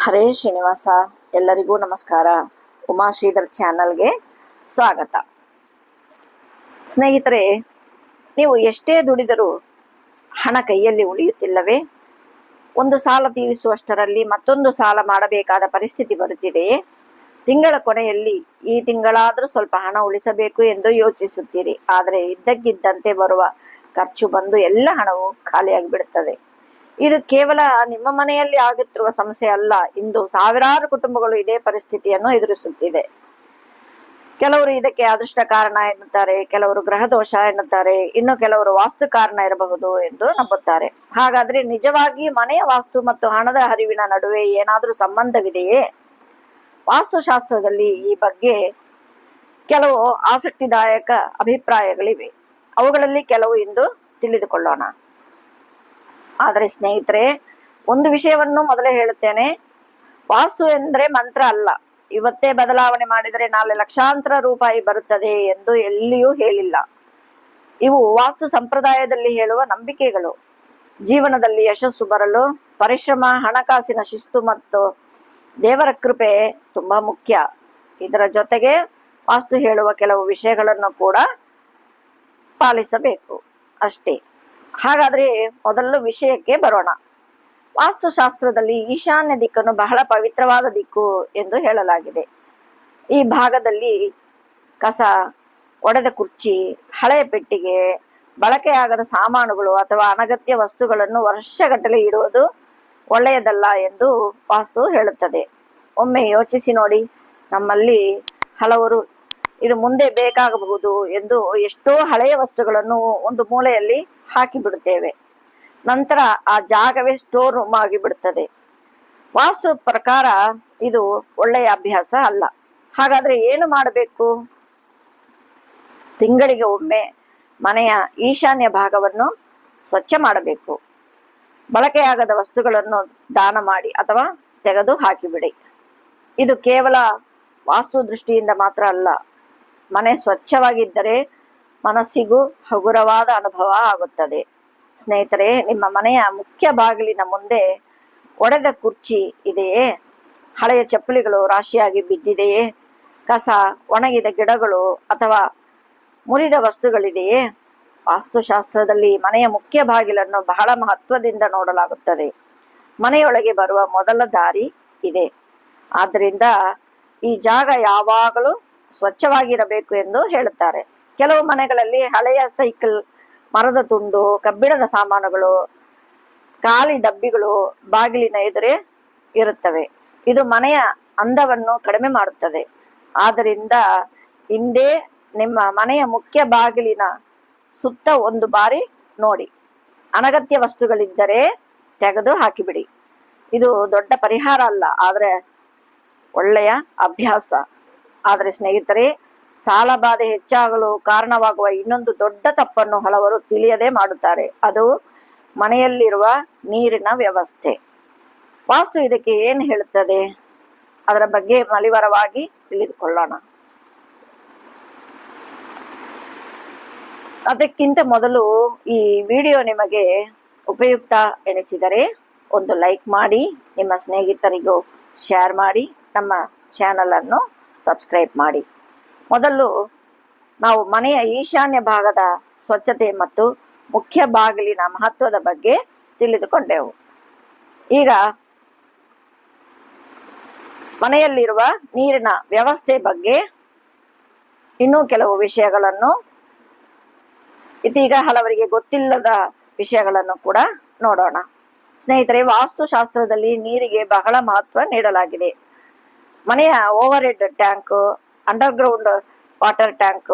ಹರೇ ಶ್ರೀನಿವಾಸ. ಎಲ್ಲರಿಗೂ ನಮಸ್ಕಾರ. ಉಮಾಶ್ರೀಧರ್ ಚಾನಲ್ಗೆ ಸ್ವಾಗತ. ಸ್ನೇಹಿತರೆ, ನೀವು ಎಷ್ಟೇ ದುಡಿದರೂ ಹಣ ಕೈಯಲ್ಲಿ ಉಳಿಯುತ್ತಿಲ್ಲವೇ? ಒಂದು ಸಾಲ ತೀರಿಸುವಷ್ಟರಲ್ಲಿ ಮತ್ತೊಂದು ಸಾಲ ಮಾಡಬೇಕಾದ ಪರಿಸ್ಥಿತಿ ಬರುತ್ತಿದೆಯೇ? ತಿಂಗಳ ಕೊನೆಯಲ್ಲಿ ಈ ತಿಂಗಳಾದರೂ ಸ್ವಲ್ಪ ಹಣ ಉಳಿಸಬೇಕು ಎಂದು ಯೋಚಿಸುತ್ತೀರಿ. ಆದರೆ ಇದ್ದಕ್ಕಿದ್ದಂತೆ ಬರುವ ಖರ್ಚು ಬಂದು ಎಲ್ಲ ಹಣವು ಖಾಲಿಯಾಗಿಬಿಡುತ್ತದೆ. ಇದು ಕೇವಲ ನಿಮ್ಮ ಮನೆಯಲ್ಲಿ ಆಗುತ್ತಿರುವ ಸಮಸ್ಯೆ ಅಲ್ಲ. ಇಂದು ಸಾವಿರಾರು ಕುಟುಂಬಗಳು ಇದೇ ಪರಿಸ್ಥಿತಿಯನ್ನು ಎದುರಿಸುತ್ತಿದೆ. ಕೆಲವರು ಇದಕ್ಕೆ ಅದೃಷ್ಟ ಕಾರಣ ಎನ್ನುತ್ತಾರೆ, ಕೆಲವರು ಗ್ರಹ ದೋಷ ಎನ್ನುತ್ತಾರೆ, ಇನ್ನು ಕೆಲವರು ವಾಸ್ತು ಕಾರಣ ಇರಬಹುದು ಎಂದು ನಂಬುತ್ತಾರೆ. ಹಾಗಾದ್ರೆ ನಿಜವಾಗಿ ಮನೆಯ ವಾಸ್ತು ಮತ್ತು ಹಣದ ಹರಿವಿನ ನಡುವೆ ಏನಾದರೂ ಸಂಬಂಧವಿದೆಯೇ? ವಾಸ್ತುಶಾಸ್ತ್ರದಲ್ಲಿ ಈ ಬಗ್ಗೆ ಕೆಲವು ಆಸಕ್ತಿದಾಯಕ ಅಭಿಪ್ರಾಯಗಳಿವೆ. ಅವುಗಳಲ್ಲಿ ಕೆಲವು ಇಂದು ತಿಳಿದುಕೊಳ್ಳೋಣ. ಆದರೆ ಸ್ನೇಹಿತರೆ, ಒಂದು ವಿಷಯವನ್ನು ಮೊದಲೇ ಹೇಳುತ್ತೇನೆ. ವಾಸ್ತು ಎಂದ್ರೆ ಮಂತ್ರ ಅಲ್ಲ. ಇವತ್ತೇ ಬದಲಾವಣೆ ಮಾಡಿದರೆ ನಾಳೆ ಲಕ್ಷಾಂತರ ರೂಪಾಯಿ ಬರುತ್ತದೆ ಎಂದು ಎಲ್ಲಿಯೂ ಹೇಳಿಲ್ಲ. ಇವು ವಾಸ್ತು ಸಂಪ್ರದಾಯದಲ್ಲಿ ಹೇಳುವ ನಂಬಿಕೆಗಳು. ಜೀವನದಲ್ಲಿ ಯಶಸ್ಸು ಬರಲು ಪರಿಶ್ರಮ, ಹಣಕಾಸಿನ ಶಿಸ್ತು ಮತ್ತು ದೇವರ ಕೃಪೆ ತುಂಬಾ ಮುಖ್ಯ. ಇದರ ಜೊತೆಗೆ ವಾಸ್ತು ಹೇಳುವ ಕೆಲವು ವಿಷಯಗಳನ್ನು ಕೂಡ ಪಾಲಿಸಬೇಕು ಅಷ್ಟೇ. ಹಾಗಾದ್ರೆ ಮೊದಲು ವಿಷಯಕ್ಕೆ ಬರೋಣ. ವಾಸ್ತುಶಾಸ್ತ್ರದಲ್ಲಿ ಈಶಾನ್ಯ ದಿಕ್ಕನ್ನು ಬಹಳ ಪವಿತ್ರವಾದ ದಿಕ್ಕು ಎಂದು ಹೇಳಲಾಗಿದೆ. ಈ ಭಾಗದಲ್ಲಿ ಕಸ, ಒಡೆದ ಕುರ್ಚಿ, ಹಳೆಯ ಪೆಟ್ಟಿಗೆ, ಬಳಕೆಯಾಗದ ಸಾಮಾನುಗಳು ಅಥವಾ ಅನಗತ್ಯ ವಸ್ತುಗಳನ್ನು ವರ್ಷಗಟ್ಟಲೆ ಇಡುವುದು ಒಳ್ಳೆಯದಲ್ಲ ಎಂದು ವಾಸ್ತು ಹೇಳುತ್ತದೆ. ಒಮ್ಮೆ ಯೋಚಿಸಿ ನೋಡಿ, ನಮ್ಮಲ್ಲಿ ಹಲವರು ಇದು ಮುಂದೆ ಬೇಕಾಗಬಹುದು ಎಂದು ಎಷ್ಟೋ ಹಳೆಯ ವಸ್ತುಗಳನ್ನು ಒಂದು ಮೂಲೆಯಲ್ಲಿ ಹಾಕಿ ಬಿಡುತ್ತೇವೆ. ನಂತರ ಆ ಜಾಗವೇ ಸ್ಟೋರ್ ರೂಮ್ ಆಗಿಬಿಡುತ್ತದೆ. ವಾಸ್ತು ಪ್ರಕಾರ ಇದು ಒಳ್ಳೆಯ ಅಭ್ಯಾಸ ಅಲ್ಲ. ಹಾಗಾದ್ರೆ ಏನು ಮಾಡಬೇಕು? ತಿಂಗಳಿಗೆ ಒಮ್ಮೆ ಮನೆಯ ಈಶಾನ್ಯ ಭಾಗವನ್ನು ಸ್ವಚ್ಛ ಮಾಡಬೇಕು. ಬಳಕೆಯಾಗದ ವಸ್ತುಗಳನ್ನು ದಾನ ಮಾಡಿ ಅಥವಾ ತೆಗೆದು ಹಾಕಿಬಿಡಿ. ಇದು ಕೇವಲ ವಾಸ್ತು ದೃಷ್ಟಿಯಿಂದ ಮಾತ್ರ ಅಲ್ಲ. ಮನೆ ಸ್ವಚ್ಛವಾಗಿದ್ದರೆ ಮನಸ್ಸಿಗೂ ಹಗುರವಾದ ಅನುಭವ ಆಗುತ್ತದೆ. ಸ್ನೇಹಿತರೆ, ನಿಮ್ಮ ಮನೆಯ ಮುಖ್ಯ ಬಾಗಿಲಿನ ಮುಂದೆ ಒಡೆದ ಕುರ್ಚಿ ಇದೆಯೇ? ಹಳೆಯ ಚಪ್ಪಲಿಗಳು ರಾಶಿಯಾಗಿ ಬಿದ್ದಿದೆಯೇ? ಕಸ, ಒಣಗಿದ ಗಿಡಗಳು ಅಥವಾ ಮುರಿದ ವಸ್ತುಗಳಿದೆಯೇ? ವಾಸ್ತುಶಾಸ್ತ್ರದಲ್ಲಿ ಮನೆಯ ಮುಖ್ಯ ಬಾಗಿಲನ್ನು ಬಹಳ ಮಹತ್ವದಿಂದ ನೋಡಲಾಗುತ್ತದೆ. ಮನೆಯೊಳಗೆ ಬರುವ ಮೊದಲ ದಾರಿ ಇದೆ. ಆದ್ದರಿಂದ ಈ ಜಾಗ ಯಾವಾಗಲೂ ಸ್ವಚ್ಛವಾಗಿರಬೇಕು ಎಂದು ಹೇಳುತ್ತಾರೆ. ಕೆಲವು ಮನೆಗಳಲ್ಲಿ ಹಳೆಯ ಸೈಕಲ್, ಮರದ ತುಂಡು, ಕಬ್ಬಿಣದ ಸಾಮಾನುಗಳು, ಖಾಲಿ ಡಬ್ಬಿಗಳು ಬಾಗಿಲಿನ ಎದುರೇ ಇರುತ್ತವೆ. ಇದು ಮನೆಯ ಅಂದವನ್ನು ಕಡಿಮೆ ಮಾಡುತ್ತದೆ. ಆದ್ದರಿಂದ ಹಿಂದೆ ನಿಮ್ಮ ಮನೆಯ ಮುಖ್ಯ ಬಾಗಿಲಿನ ಸುತ್ತ ಒಂದು ಬಾರಿ ನೋಡಿ. ಅನಗತ್ಯ ವಸ್ತುಗಳಿದ್ದರೆ ತೆಗೆದು ಹಾಕಿಬಿಡಿ. ಇದು ದೊಡ್ಡ ಪರಿಹಾರ ಅಲ್ಲ, ಆದರೆ ಒಳ್ಳೆಯ ಅಭ್ಯಾಸ. ಆದರೆ ಸ್ನೇಹಿತರೆ, ಸಾಲ ಬಾಧೆ ಹೆಚ್ಚಾಗಲು ಕಾರಣವಾಗುವ ಇನ್ನೊಂದು ದೊಡ್ಡ ತಪ್ಪನ್ನು ಹಲವರು ತಿಳಿಯದೆ ಮಾಡುತ್ತಾರೆ. ಅದು ಮನೆಯಲ್ಲಿರುವ ನೀರಿನ ವ್ಯವಸ್ಥೆ. ವಾಸ್ತು ಇದಕ್ಕೆ ಏನು ಹೇಳುತ್ತದೆ? ಅದರ ಬಗ್ಗೆ ಮಲಿವರವಾಗಿ ತಿಳಿದುಕೊಳ್ಳೋಣ. ಅದಕ್ಕಿಂತ ಮೊದಲು ಈ ವಿಡಿಯೋ ನಿಮಗೆ ಉಪಯುಕ್ತ ಎನಿಸಿದರೆ ಒಂದು ಲೈಕ್ ಮಾಡಿ, ನಿಮ್ಮ ಸ್ನೇಹಿತರಿಗೂ ಶೇರ್ ಮಾಡಿ, ನಮ್ಮ ಚಾನಲ್ ಅನ್ನು ಸಬ್ಸ್ಕ್ರೈಬ್ ಮಾಡಿ. ಮೊದಲು ನಾವು ಮನೆಯ ಈಶಾನ್ಯ ಭಾಗದ ಸ್ವಚ್ಛತೆ ಮತ್ತು ಮುಖ್ಯ ಬಾಗಿಲಿನ ಮಹತ್ವದ ಬಗ್ಗೆ ತಿಳಿದುಕೊಂಡೆವು. ಈಗ ಮನೆಯಲ್ಲಿರುವ ನೀರಿನ ವ್ಯವಸ್ಥೆ ಬಗ್ಗೆ ಇನ್ನೂ ಕೆಲವು ವಿಷಯಗಳನ್ನು, ಇದೀಗ ಹಲವರಿಗೆ ಗೊತ್ತಿಲ್ಲದ ವಿಷಯಗಳನ್ನು ಕೂಡ ನೋಡೋಣ. ಸ್ನೇಹಿತರೆ, ವಾಸ್ತುಶಾಸ್ತ್ರದಲ್ಲಿ ನೀರಿಗೆ ಬಹಳ ಮಹತ್ವ ನೀಡಲಾಗಿದೆ. ಮನೆಯ over head tank, underground water tank,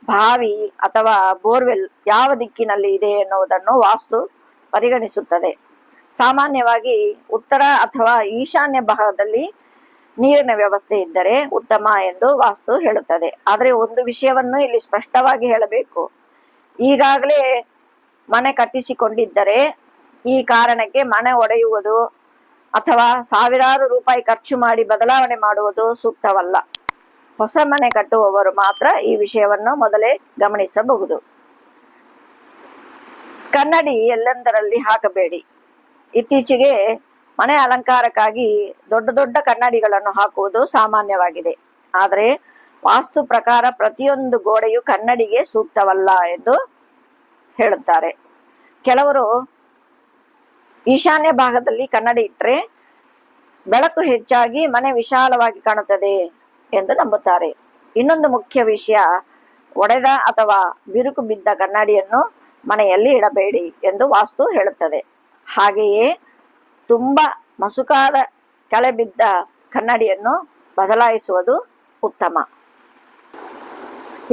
ಬಾವಿ ಅಥವಾ ಬೋರ್ವೆಲ್ ಯಾವ ದಿಕ್ಕಿನಲ್ಲಿ ಇದೆ ಎನ್ನುವುದನ್ನು ವಾಸ್ತು ಪರಿಗಣಿಸುತ್ತದೆ. ಸಾಮಾನ್ಯವಾಗಿ ಉತ್ತರ ಅಥವಾ ಈಶಾನ್ಯ ಭಾಗದಲ್ಲಿ ನೀರಿನ ವ್ಯವಸ್ಥೆ ಇದ್ದರೆ ಉತ್ತಮ ಎಂದು ವಾಸ್ತು ಹೇಳುತ್ತದೆ. ಆದರೆ ಒಂದು ವಿಷಯವನ್ನು ಇಲ್ಲಿ ಸ್ಪಷ್ಟವಾಗಿ ಹೇಳಬೇಕು. ಈಗಾಗಲೇ ಮನೆ ಕಟ್ಟಿಸಿಕೊಂಡಿದ್ದರೆ ಈ ಕಾರಣಕ್ಕೆ ಮನೆ ಒಡೆಯುವುದು ಅಥವಾ ಸಾವಿರಾರು ರೂಪಾಯಿ ಖರ್ಚು ಮಾಡಿ ಬದಲಾವಣೆ ಮಾಡುವುದು ಸೂಕ್ತವಲ್ಲ. ಹೊಸ ಮನೆ ಕಟ್ಟುವವರು ಮಾತ್ರ ಈ ವಿಷಯವನ್ನು ಮೊದಲೇ ಗಮನಿಸಬಹುದು. ಕನ್ನಡಿ ಎಲ್ಲೆಂದರಲ್ಲಿ ಹಾಕಬೇಡಿ. ಇತ್ತೀಚೆಗೆ ಮನೆ ಅಲಂಕಾರಕ್ಕಾಗಿ ದೊಡ್ಡ ದೊಡ್ಡ ಕನ್ನಡಿಗಳನ್ನು ಹಾಕುವುದು ಸಾಮಾನ್ಯವಾಗಿದೆ. ಆದರೆ ವಾಸ್ತು ಪ್ರಕಾರ ಪ್ರತಿಯೊಂದು ಗೋಡೆಯು ಕನ್ನಡಿಗೆ ಸೂಕ್ತವಲ್ಲ ಎಂದು ಹೇಳುತ್ತಾರೆ. ಕೆಲವರು ಈಶಾನ್ಯ ಭಾಗದಲ್ಲಿ ಕನ್ನಡಿ ಇಟ್ಟರೆ ಬೆಳಕು ಹೆಚ್ಚಾಗಿ ಮನೆ ವಿಶಾಲವಾಗಿ ಕಾಣುತ್ತದೆ ಎಂದು ನಂಬುತ್ತಾರೆ. ಇನ್ನೊಂದು ಮುಖ್ಯ ವಿಷಯ, ಒಡೆದ ಅಥವಾ ಬಿರುಕು ಬಿದ್ದ ಕನ್ನಡಿಯನ್ನು ಮನೆಯಲ್ಲಿ ಇಡಬೇಡಿ ಎಂದು ವಾಸ್ತು ಹೇಳುತ್ತದೆ. ಹಾಗೆಯೇ ತುಂಬಾ ಮಸುಕಾದ ಕಳೆ ಬಿದ್ದ ಕನ್ನಡಿಯನ್ನು ಬದಲಾಯಿಸುವುದು ಉತ್ತಮ.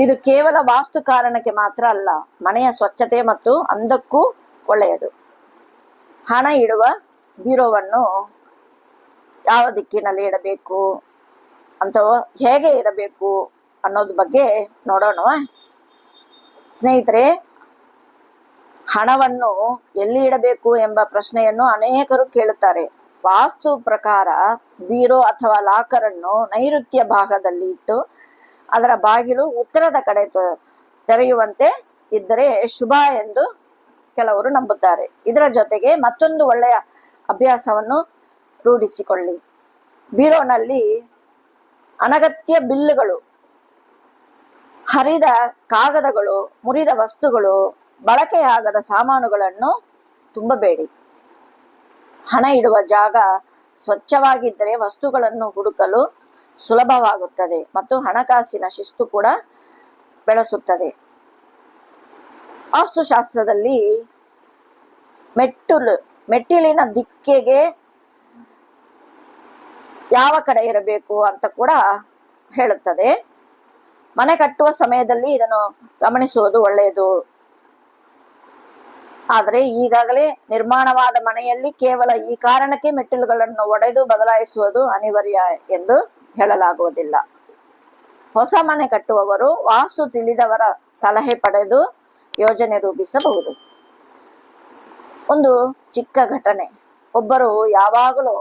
ಇದು ಕೇವಲ ವಾಸ್ತು ಕಾರಣಕ್ಕೆ ಮಾತ್ರ ಅಲ್ಲ, ಮನೆಯ ಸ್ವಚ್ಛತೆ ಮತ್ತು ಅಂದಕ್ಕೂ ಒಳ್ಳೆಯದು. ಹಣ ಇಡುವ ಬೀರೋವನ್ನು ಯಾವ ದಿಕ್ಕಿನಲ್ಲಿ ಇಡಬೇಕು ಅಥವಾ ಹೇಗೆ ಇರಬೇಕು ಅನ್ನೋದ್ರ ಬಗ್ಗೆ ನೋಡೋಣ ಸ್ನೇಹಿತರೆ. ಹಣವನ್ನು ಎಲ್ಲಿ ಇಡಬೇಕು ಎಂಬ ಪ್ರಶ್ನೆಯನ್ನು ಅನೇಕರು ಕೇಳುತ್ತಾರೆ. ವಾಸ್ತು ಪ್ರಕಾರ ಬೀರೋ ಅಥವಾ ಲಾಕರ್ ಅನ್ನು ನೈಋತ್ಯ ಭಾಗದಲ್ಲಿ ಇಟ್ಟು ಅದರ ಬಾಗಿಲು ಉತ್ತರದ ಕಡೆ ತೆರೆಯುವಂತೆ ಇದ್ದರೆ ಶುಭ ಎಂದು ಕೆಲವರು ನಂಬುತ್ತಾರೆ. ಇದರ ಜೊತೆಗೆ ಮತ್ತೊಂದು ಒಳ್ಳೆಯ ಅಭ್ಯಾಸವನ್ನು ರೂಢಿಸಿಕೊಳ್ಳಿ. ಬೀರೋನಲ್ಲಿ ಅನಗತ್ಯ ಬಿಲ್ಲುಗಳು, ಹರಿದ ಕಾಗದಗಳು, ಮುರಿದ ವಸ್ತುಗಳು, ಬಳಕೆಯಾಗದ ಸಾಮಾನುಗಳನ್ನು ತುಂಬಬೇಡಿ. ಹಣ ಇಡುವ ಜಾಗ ಸ್ವಚ್ಛವಾಗಿದ್ದರೆ ವಸ್ತುಗಳನ್ನು ಹುಡುಕಲು ಸುಲಭವಾಗುತ್ತದೆ ಮತ್ತು ಹಣಕಾಸಿನ ಶಿಸ್ತು ಕೂಡ ಬೆಳೆಸುತ್ತದೆ. ವಾಸ್ತುಶಾಸ್ತ್ರದಲ್ಲಿ ಮೆಟ್ಟಿಲಿನ ದಿಕ್ಕಿಗೆ ಯಾವ ಕಡೆ ಇರಬೇಕು ಅಂತ ಕೂಡ ಹೇಳುತ್ತದೆ. ಮನೆ ಕಟ್ಟುವ ಸಮಯದಲ್ಲಿ ಇದನ್ನು ಗಮನಿಸುವುದು ಒಳ್ಳೆಯದು. ಆದರೆ ಈಗಾಗಲೇ ನಿರ್ಮಾಣವಾದ ಮನೆಯಲ್ಲಿ ಕೇವಲ ಈ ಕಾರಣಕ್ಕೆ ಮೆಟ್ಟಿಲುಗಳನ್ನು ಒಡೆದು ಬದಲಾಯಿಸುವುದು ಅನಿವಾರ್ಯ ಎಂದು ಹೇಳಲಾಗುವುದಿಲ್ಲ. ಹೊಸ ಮನೆ ಕಟ್ಟುವವರು ವಾಸ್ತು ತಿಳಿದವರ ಸಲಹೆ ಪಡೆದು ಯೋಜನೆ ರೂಪಿಸಬಹುದು. ಒಂದು ಚಿಕ್ಕ ಘಟನೆ. ಒಬ್ಬರು ಯಾವಾಗಲೂ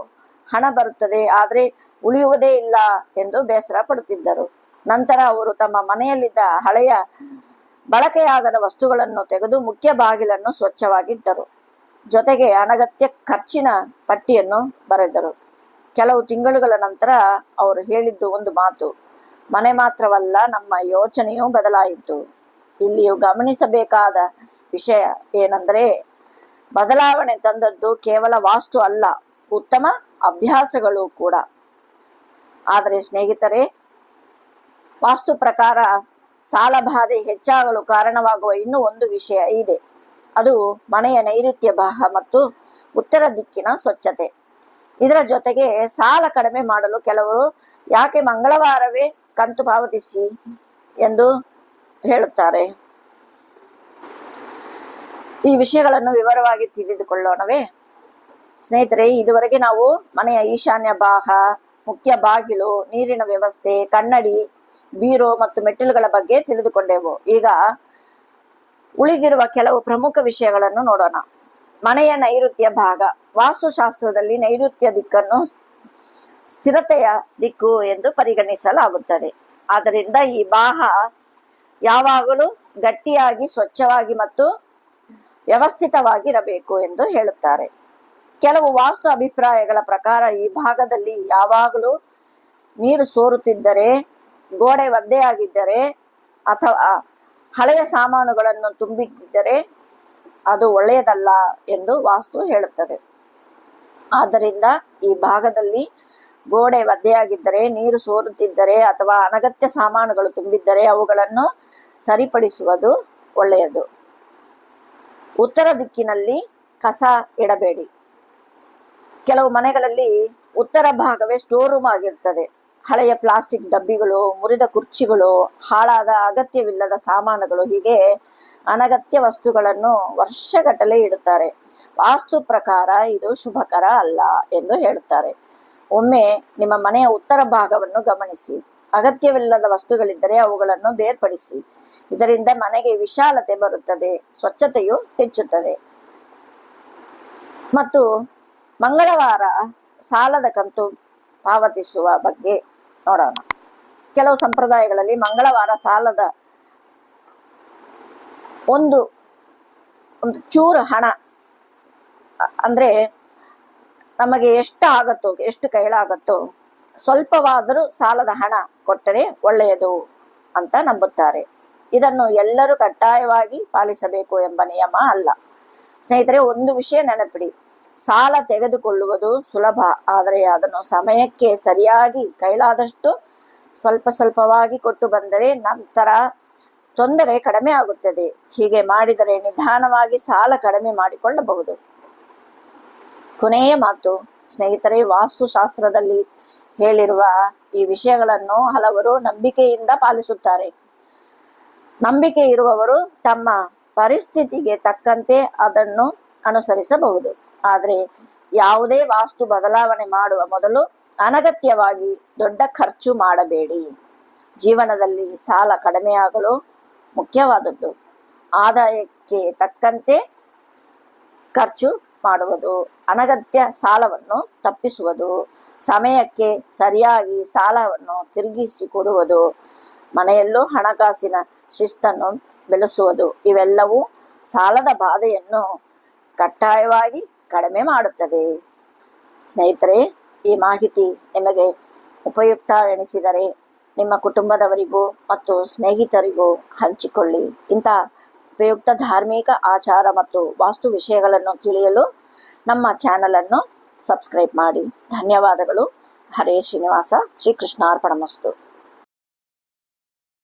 ಹಣ ಬರುತ್ತದೆ ಆದರೆ ಉಳಿಯುವುದೇ ಇಲ್ಲ ಎಂದು ಬೇಸರ ಪಡುತ್ತಿದ್ದರು. ನಂತರ ಅವರು ತಮ್ಮ ಮನೆಯಲ್ಲಿದ್ದ ಹಳೆಯ ಬಳಕೆಯಾಗದ ವಸ್ತುಗಳನ್ನು ತೆಗೆದು ಮುಖ್ಯ ಬಾಗಿಲನ್ನು ಸ್ವಚ್ಛವಾಗಿಟ್ಟರು. ಜೊತೆಗೆ ಅನಗತ್ಯ ಖರ್ಚಿನ ಪಟ್ಟಿಯನ್ನು ಬರೆದರು. ಕೆಲವು ತಿಂಗಳುಗಳ ನಂತರ ಅವರು ಹೇಳಿದ್ದು ಒಂದು ಮಾತು, ಮನೆ ಮಾತ್ರವಲ್ಲ, ನಮ್ಮ ಯೋಚನೆಯೂ ಬದಲಾಯಿತು. ಇಲ್ಲಿಯೂ ಗಮನಿಸಬೇಕಾದ ವಿಷಯ ಏನೆಂದರೆ, ಬದಲಾವಣೆ ತಂದದ್ದು ಕೇವಲ ವಾಸ್ತು ಅಲ್ಲ, ಉತ್ತಮ ಅಭ್ಯಾಸಗಳು ಕೂಡ. ಆದರೆ ಸ್ನೇಹಿತರೆ, ವಾಸ್ತು ಪ್ರಕಾರ ಸಾಲ ಬಾಧೆ ಹೆಚ್ಚಾಗಲು ಕಾರಣವಾಗುವ ಇನ್ನೂ ಒಂದು ವಿಷಯ ಇದೆ. ಅದು ಮನೆಯ ನೈಋತ್ಯ ಭಾಗ ಮತ್ತು ಉತ್ತರ ದಿಕ್ಕಿನ ಸ್ವಚ್ಛತೆ. ಇದರ ಜೊತೆಗೆ ಸಾಲ ಕಡಿಮೆ ಮಾಡಲು ಕೆಲವರು ಯಾಕೆ ಮಂಗಳವಾರವೇ ಕಂತು ಪಾವತಿಸಿ ಎಂದು ಹೇಳುತ್ತಾರೆ. ಈ ವಿಷಯಗಳನ್ನು ವಿವರವಾಗಿ ತಿಳಿದುಕೊಳ್ಳೋಣವೇ ಸ್ನೇಹಿತರೆ. ಇದುವರೆಗೆ ನಾವು ಮನೆಯ ಈಶಾನ್ಯ ಭಾಗ, ಮುಖ್ಯ ಬಾಗಿಲು, ನೀರಿನ ವ್ಯವಸ್ಥೆ, ಕನ್ನಡಿ, ಬೀರೋ ಮತ್ತು ಮೆಟ್ಟಿಲುಗಳ ಬಗ್ಗೆ ತಿಳಿದುಕೊಂಡೆವು. ಈಗ ಉಳಿದಿರುವ ಕೆಲವು ಪ್ರಮುಖ ವಿಷಯಗಳನ್ನು ನೋಡೋಣ. ಮನೆಯ ನೈಋತ್ಯ ಭಾಗ. ವಾಸ್ತುಶಾಸ್ತ್ರದಲ್ಲಿ ನೈಋತ್ಯ ದಿಕ್ಕನ್ನು ಸ್ಥಿರತೆಯ ದಿಕ್ಕು ಎಂದು ಪರಿಗಣಿಸಲಾಗುತ್ತದೆ. ಆದ್ದರಿಂದ ಈ ಭಾಗ ಯಾವಾಗಲೂ ಗಟ್ಟಿಯಾಗಿ, ಸ್ವಚ್ಛವಾಗಿ ಮತ್ತು ವ್ಯವಸ್ಥಿತವಾಗಿರಬೇಕು ಎಂದು ಹೇಳುತ್ತಾರೆ. ಕೆಲವು ವಾಸ್ತು ಅಭಿಪ್ರಾಯಗಳ ಪ್ರಕಾರ ಈ ಭಾಗದಲ್ಲಿ ಯಾವಾಗಲೂ ನೀರು ಸೋರುತ್ತಿದ್ದರೆ, ಗೋಡೆ ಒದ್ದೆಯಾಗಿದ್ದರೆ ಅಥವಾ ಹಳೆಯ ಸಾಮಾನುಗಳನ್ನು ತುಂಬಿಟ್ಟಿದ್ದರೆ ಅದು ಒಳ್ಳೆಯದಲ್ಲ ಎಂದು ವಾಸ್ತು ಹೇಳುತ್ತದೆ. ಆದ್ದರಿಂದ ಈ ಭಾಗದಲ್ಲಿ ಗೋಡೆ ಒದ್ದೆಯಾಗಿದ್ದರೆ, ನೀರು ಸೋರುತ್ತಿದ್ದರೆ ಅಥವಾ ಅನಗತ್ಯ ಸಾಮಾನುಗಳು ತುಂಬಿದ್ದರೆ ಅವುಗಳನ್ನು ಸರಿಪಡಿಸುವುದು ಒಳ್ಳೆಯದು. ಉತ್ತರ ದಿಕ್ಕಿನಲ್ಲಿ ಕಸ ಇಡಬೇಡಿ. ಕೆಲವು ಮನೆಗಳಲ್ಲಿ ಉತ್ತರ ಭಾಗವೇ ಸ್ಟೋರ್ ರೂಮ್ ಆಗಿರ್ತದೆ. ಹಳೆಯ ಪ್ಲಾಸ್ಟಿಕ್ ಡಬ್ಬಿಗಳು, ಮುರಿದ ಕುರ್ಚಿಗಳು, ಹಾಳಾದ ಅಗತ್ಯವಿಲ್ಲದ ಸಾಮಾನುಗಳು, ಹೀಗೆ ಅನಗತ್ಯ ವಸ್ತುಗಳನ್ನು ವರ್ಷಗಟ್ಟಲೆ ಇಡುತ್ತಾರೆ. ವಾಸ್ತು ಪ್ರಕಾರ ಇದು ಶುಭಕರ ಅಲ್ಲ ಎಂದು ಹೇಳುತ್ತಾರೆ. ಒಮ್ಮೆ ನಿಮ್ಮ ಮನೆಯ ಉತ್ತರ ಭಾಗವನ್ನು ಗಮನಿಸಿ. ಅಗತ್ಯವಿಲ್ಲದ ವಸ್ತುಗಳಿದ್ದರೆ ಅವುಗಳನ್ನು ಬೇರ್ಪಡಿಸಿ. ಇದರಿಂದ ಮನೆಗೆ ವಿಶಾಲತೆ ಬರುತ್ತದೆ, ಸ್ವಚ್ಛತೆಯು ಹೆಚ್ಚುತ್ತದೆ. ಮತ್ತು ಮಂಗಳವಾರ ಸಾಲದ ಕಂತು ಪಾವತಿಸುವ ಬಗ್ಗೆ ನೋಡೋಣ. ಕೆಲವು ಸಂಪ್ರದಾಯಗಳಲ್ಲಿ ಮಂಗಳವಾರ ಸಾಲದ ಒಂದು ಚೂರು ಹಣ, ಅಂದ್ರೆ ನಮಗೆ ಎಷ್ಟು ಆಗತ್ತೋ, ಎಷ್ಟು ಕೈಲಾಗತ್ತೋ ಸ್ವಲ್ಪವಾದರೂ ಸಾಲದ ಹಣ ಕೊಟ್ಟರೆ ಒಳ್ಳೆಯದು ಅಂತ ನಂಬುತ್ತಾರೆ. ಇದನ್ನು ಎಲ್ಲರೂ ಕಡ್ಡಾಯವಾಗಿ ಪಾಲಿಸಬೇಕು ಎಂಬ ನಿಯಮ ಅಲ್ಲ. ಸ್ನೇಹಿತರೆ, ಒಂದು ವಿಷಯ ನೆನಪಿಡಿ, ಸಾಲ ತೆಗೆದುಕೊಳ್ಳುವುದು ಸುಲಭ, ಆದರೆ ಅದನ್ನು ಸಮಯಕ್ಕೆ ಸರಿಯಾಗಿ ಕೈಲಾದಷ್ಟು ಸ್ವಲ್ಪ ಸ್ವಲ್ಪವಾಗಿ ಕೊಟ್ಟು ಬಂದರೆ ನಂತರ ತೊಂದರೆ ಕಡಿಮೆ ಆಗುತ್ತದೆ. ಹೀಗೆ ಮಾಡಿದರೆ ನಿಧಾನವಾಗಿ ಸಾಲ ಕಡಿಮೆ ಮಾಡಿಕೊಳ್ಳಬಹುದು. ಕೊನೆಯ ಮಾತು ಸ್ನೇಹಿತರೆ, ವಾಸ್ತುಶಾಸ್ತ್ರದಲ್ಲಿ ಹೇಳಿರುವ ಈ ವಿಷಯಗಳನ್ನು ಹಲವರು ನಂಬಿಕೆಯಿಂದ ಪಾಲಿಸುತ್ತಾರೆ. ನಂಬಿಕೆ ಇರುವವರು ತಮ್ಮ ಪರಿಸ್ಥಿತಿಗೆ ತಕ್ಕಂತೆ ಅದನ್ನು ಅನುಸರಿಸಬಹುದು. ಆದರೆ ಯಾವುದೇ ವಾಸ್ತು ಬದಲಾವಣೆ ಮಾಡುವ ಮೊದಲು ಅನಗತ್ಯವಾಗಿ ದೊಡ್ಡ ಖರ್ಚು ಮಾಡಬೇಡಿ. ಜೀವನದಲ್ಲಿ ಸಾಲ ಕಡಿಮೆಯಾಗಲು ಮುಖ್ಯವಾದದ್ದು ಆದಾಯಕ್ಕೆ ತಕ್ಕಂತೆ ಖರ್ಚು ಮಾಡುವುದು, ಅನಗತ್ಯ ಸಾಲವನ್ನು ತಪ್ಪಿಸುವುದು, ಸಮಯಕ್ಕೆ ಸರಿಯಾಗಿ ಸಾಲವನ್ನು ತಿರುಗಿಸಿ ಕೊಡುವುದು, ಮನೆಯಲ್ಲೂ ಹಣಕಾಸಿನ ಶಿಸ್ತನ್ನು ಬೆಳೆಸುವುದು. ಇವೆಲ್ಲವೂ ಸಾಲದ ಬಾಧೆಯನ್ನು ಕಡ್ಡಾಯವಾಗಿ ಕಡಿಮೆ ಮಾಡುತ್ತದೆ. ಸ್ನೇಹಿತರೆ, ಈ ಮಾಹಿತಿ ನಿಮಗೆ ಉಪಯುಕ್ತವೆನಿಸಿದರೆ ನಿಮ್ಮ ಕುಟುಂಬದವರಿಗೂ ಮತ್ತು ಸ್ನೇಹಿತರಿಗೂ ಹಂಚಿಕೊಳ್ಳಿ. ಇಂತಹ ಉಪಯುಕ್ತ ಧಾರ್ಮಿಕ ಆಚಾರ ಮತ್ತು ವಾಸ್ತು ವಿಷಯಗಳನ್ನು ತಿಳಿಯಲು ನಮ್ಮ ಚಾನಲನ್ನು ಸಬ್ಸ್ಕ್ರೈಬ್ ಮಾಡಿ. ಧನ್ಯವಾದಗಳು. ಹರೇ ಶ್ರೀನಿವಾಸ. ಶ್ರೀಕೃಷ್ಣಾರ್ಪಣಮಸ್ತು.